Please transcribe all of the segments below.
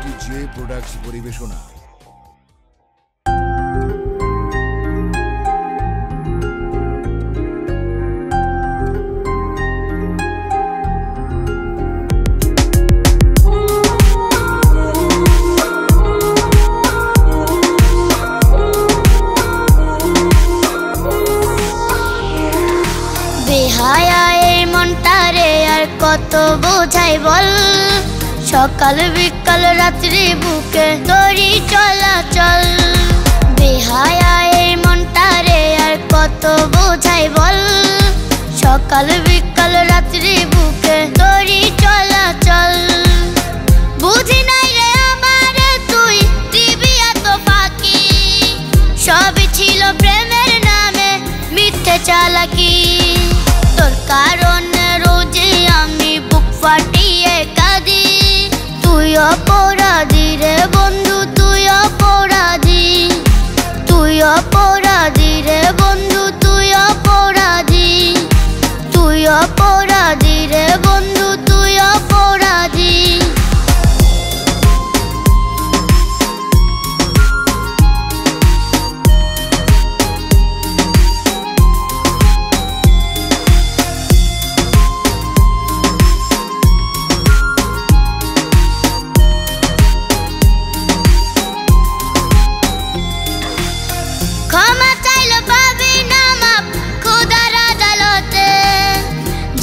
A2J Products পরিবেশনা। কত বোঝাই বল সকাল বিকাল রাত্রি বুকে তোরই চলাচল বেহায়া এই মনটারে আর কত বোঝাই বল সকাল বিকাল রাত্রি বুকে তোরই চলাচল বুঝি নাই রে আমার তুই দিবি এত ফাঁকি সবই ছিল প্রেমের নামে মিথ্যে চালাকি তোর কারণে রোজে আমি বুক ফাটিয়ে কাঁদি তুই অপরাধী রে বন্ধু তুই অপরাধী তুই অপরাধী রে বন্ধু তুই অপরাধী তুই অপরাধী রে বন্ধু তুই অপরাধী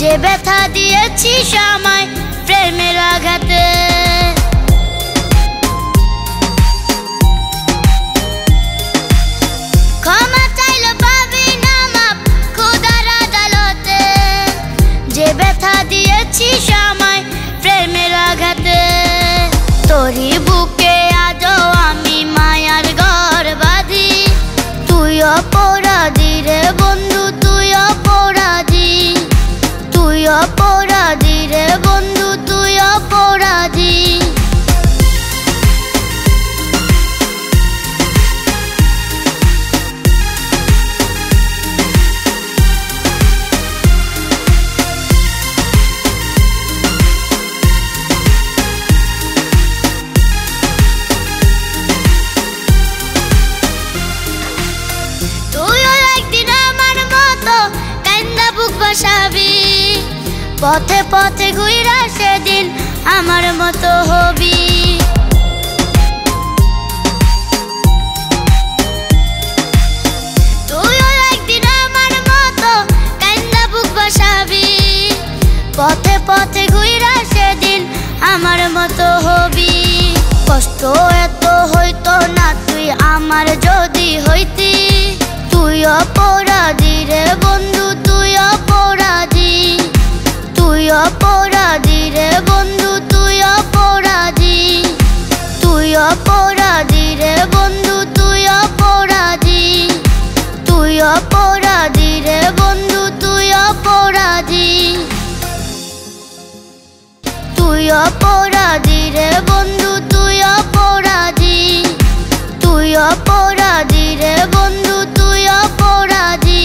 যে ব্যথা দিয়েছি সময় প্রেমের আঘাতে ক্ষমা চাইলে পাবি না মাপ খোদার আদালতে যে ব্যথা দিয়েছি সময় প্রেমের আঘাতে তোরই বুকে আজও আমি মায়ার ঘর বাঁধি তুই অপরাধী রে বন্ধু তুই অপরাধী তুই অপরাধী রে বন্ধু তুই অপরাধী তুইও একদিন আমার মতো কান্না বুক বসাবি পথে পথে ঘুইরা সেদিন আমার মতো হবি তুইও একদিন আমার মতো কান্না বুক বসাবি পথে পথে ঘুইরা সেদিন আমার মতো হবি কষ্ট এত হইতো না তুই আমার যদি হইতি তুই অপরাধী রে বন্ধু তুই অপরাধী তুই অপরাধী রে বন্ধু তুই অপরাধী তুই অপরাধী রে বন্ধু তুই অপরাধী তুই অপরাধী রে বন্ধু তুই অপরাধী তুই অপরাধী রে বন্ধু তুই অপরাধী তুই অপরাধী রে বন্ধু তুই অপরাধী